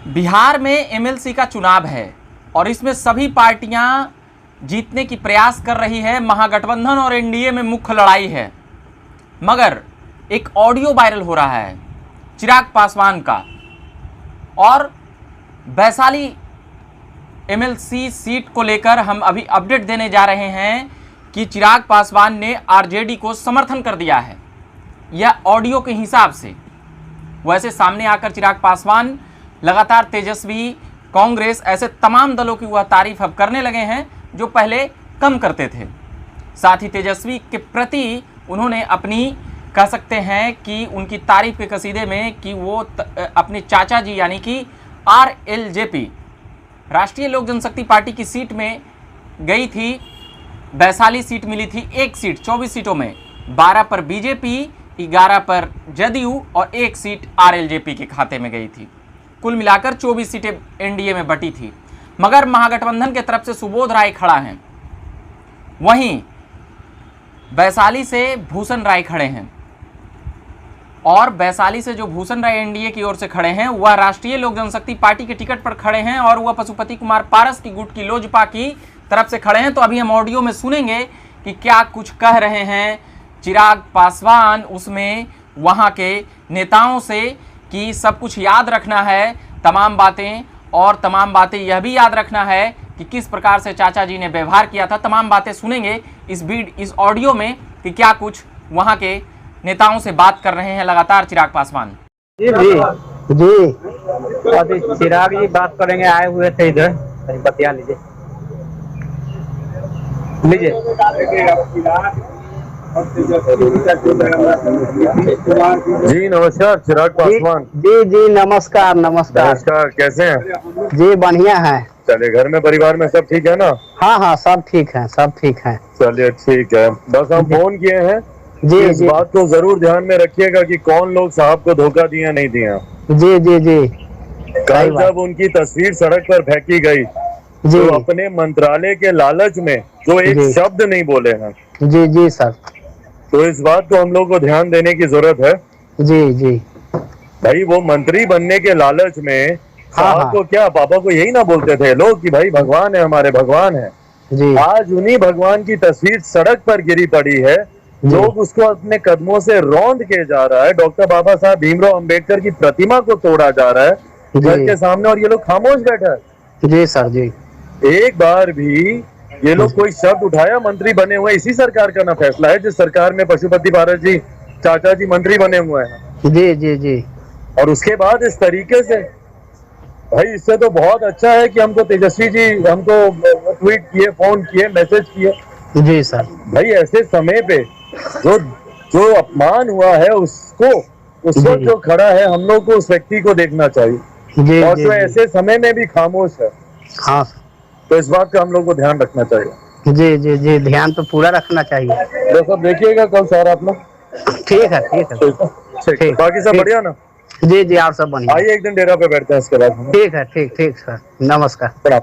बिहार में एमएलसी का चुनाव है और इसमें सभी पार्टियां जीतने की प्रयास कर रही है। महागठबंधन और एनडीए में मुख्य लड़ाई है, मगर एक ऑडियो वायरल हो रहा है चिराग पासवान का। और वैशाली एमएलसी सीट को लेकर हम अभी अपडेट देने जा रहे हैं कि चिराग पासवान ने आरजेडी को समर्थन कर दिया है, यह ऑडियो के हिसाब से। वैसे सामने आकर चिराग पासवान लगातार तेजस्वी, कांग्रेस ऐसे तमाम दलों की वह तारीफ अब करने लगे हैं जो पहले कम करते थे। साथ ही तेजस्वी के प्रति उन्होंने अपनी कह सकते हैं कि उनकी तारीफ के कसीदे में कि वो अपने चाचा जी यानी कि आरएलजेपी राष्ट्रीय लोक जनशक्ति पार्टी की सीट में गई थी। वैशाली सीट मिली थी, एक सीट 24 सीटों में 12 पर बीजेपी, 11 पर जदयू और एक सीट आरएलजेपी के खाते में गई थी। कुल मिलाकर 24 सीटें एनडीए में बटी थी, मगर महागठबंधन के तरफ से सुबोध राय खड़ा हैं, वहीं वैशाली से भूषण राय खड़े हैं। और वैशाली से जो भूषण राय एनडीए की ओर से खड़े हैं वह राष्ट्रीय लोक जनशक्ति पार्टी के टिकट पर खड़े हैं और वह पशुपति कुमार पारस की गुट की लोजपा की तरफ से खड़े हैं। तो अभी हम ऑडियो में सुनेंगे कि क्या कुछ कह रहे हैं चिराग पासवान उसमें वहां के नेताओं से कि सब कुछ याद रखना है तमाम बातें, और तमाम बातें यह भी याद रखना है कि किस प्रकार से चाचा जी ने व्यवहार किया था। तमाम बातें सुनेंगे इस ऑडियो में कि क्या कुछ वहां के नेताओं से बात कर रहे हैं लगातार चिराग पासवान। जी जी जी, अभी चिराग जी बात करेंगे, आए हुए थे इधर, बतिया लीजिए। जी नमस्कार चिराग पासवान। जी जी नमस्कार नमस्कार। नमस्कार, कैसे हैं? जी बढ़िया है। चलिए, घर में परिवार में सब ठीक है ना? हाँ हाँ सब ठीक है, सब ठीक है। चलिए ठीक है, बस हम फोन किए हैं जी इस जी बात को जरूर ध्यान में रखिएगा कि कौन लोग साहब को धोखा दिया नहीं दिया। जी जी जी। कल जब उनकी तस्वीर सड़क पर फेंकी गई जी तो अपने मंत्रालय के लालच में जो एक शब्द नहीं बोले हैं। जी जी सर, तो इस बात को हम लोग को ध्यान देने की जरूरत है। जी जी भाई वो मंत्री बनने के लालच में साहब हाँ। को क्या, पापा को यही ना बोलते थे लोग कि भाई भगवान है, हमारे भगवान है। जी आज उन्हीं भगवान की तस्वीर सड़क पर गिरी पड़ी है, लोग उसको अपने कदमों से रौंद के जा रहा है। डॉक्टर बाबा साहब भीमराव अंबेडकर की प्रतिमा को तोड़ा जा रहा है घर के सामने, और ये लोग खामोश बैठा है। जी सर जी, एक बार भी ये लोग कोई शब्द उठाया? मंत्री बने हुए इसी सरकार का ना फैसला है जिस सरकार में पशुपति पारस जी चाचा जी मंत्री बने हुए हैं। जी जी जी, और उसके बाद इस तरीके से, भाई इससे तो बहुत अच्छा है कि हमको तेजस्वी जी हमको ट्वीट किए, फोन किए, मैसेज किए। जी सर। भाई ऐसे समय पे जो अपमान हुआ है उसको उस वक्त जो खड़ा है, हम लोग को उस व्यक्ति को देखना चाहिए। जी और जी, जो ऐसे समय में भी खामोश है, हाँ तो इस बात का हम लोग को ध्यान रखना चाहिए। जी जी जी, ध्यान तो पूरा रखना चाहिए। देखो देखिएगा कल सारा अपना। ठीक है ठीक है ठीक, बाकी सब बढ़िया ना? जी जी, आप सब बढ़िया। आइए एक दिन डेरा पे बैठते हैं इसके बाद। ठीक है, ठीक ठीक सर, नमस्कार।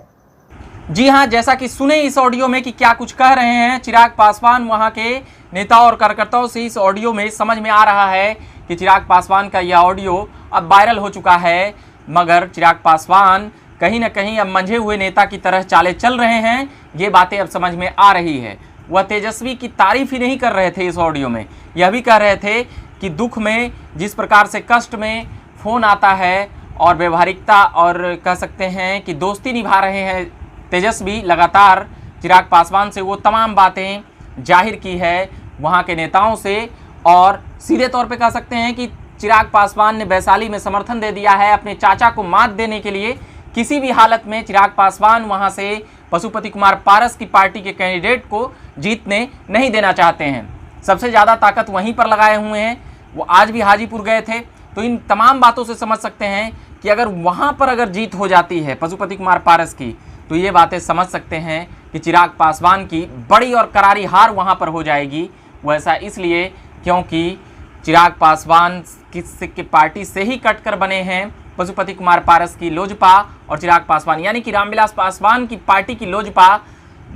जी हाँ, जैसा कि सुने इस ऑडियो में कि क्या कुछ कह रहे हैं चिराग पासवान वहाँ के नेताओं और कार्यकर्ताओं से, इस ऑडियो में समझ में आ रहा है कि चिराग पासवान का यह ऑडियो अब वायरल हो चुका है। मगर चिराग पासवान कहीं ना कहीं अब मंझे हुए नेता की तरह चाले चल रहे हैं, ये बातें अब समझ में आ रही है। वह तेजस्वी की तारीफ ही नहीं कर रहे थे इस ऑडियो में, यह भी कह रहे थे कि दुख में जिस प्रकार से कष्ट में फ़ोन आता है और व्यवहारिकता और कह सकते हैं कि दोस्ती निभा रहे हैं तेजस्वी लगातार चिराग पासवान से, वो तमाम बातें जाहिर की है वहाँ के नेताओं से। और सीधे तौर पे कह सकते हैं कि चिराग पासवान ने वैशाली में समर्थन दे दिया है अपने चाचा को मात देने के लिए। किसी भी हालत में चिराग पासवान वहाँ से पशुपति कुमार पारस की पार्टी के कैंडिडेट को जीतने नहीं देना चाहते हैं। सबसे ज़्यादा ताकत वहीं पर लगाए हुए हैं। वो आज भी हाजीपुर गए थे, तो इन तमाम बातों से समझ सकते हैं कि अगर वहाँ पर अगर जीत हो जाती है पशुपति कुमार पारस की, तो ये बातें समझ सकते हैं कि चिराग पासवान की बड़ी और करारी हार वहाँ पर हो जाएगी। वैसा इसलिए क्योंकि चिराग पासवान की पार्टी से ही कटकर बने हैं पशुपति कुमार पारस की लोजपा, और चिराग पासवान यानी कि रामविलास पासवान की पार्टी की लोजपा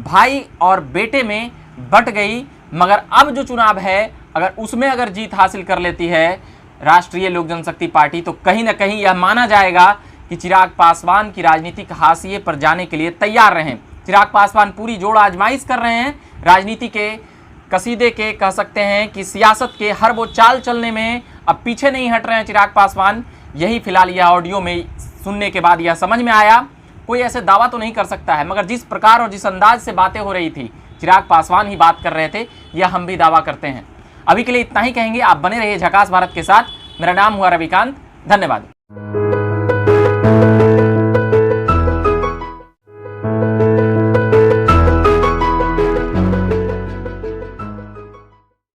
भाई और बेटे में बट गई। मगर अब जो चुनाव है, अगर उसमें अगर जीत हासिल कर लेती है राष्ट्रीय लोक जनशक्ति पार्टी, तो कहीं ना कहीं यह माना जाएगा कि चिराग पासवान की राजनीतिक हाशिए पर जाने के लिए तैयार रहें। चिराग पासवान पूरी जोड़ आजमाइश कर रहे हैं राजनीति के कसीदे के, कह सकते हैं कि सियासत के हर वो चाल चलने में अब पीछे नहीं हट रहे हैं चिराग पासवान। यही फिलहाल यह ऑडियो में सुनने के बाद यह समझ में आया। कोई ऐसे दावा तो नहीं कर सकता है, मगर जिस प्रकार और जिस अंदाज से बातें हो रही थी, चिराग पासवान ही बात कर रहे थे, यह हम भी दावा करते हैं। अभी के लिए इतना ही कहेंगे। आप बने रहिए झकास भारत के साथ। मेरा नाम हुआ रविकांत। धन्यवाद।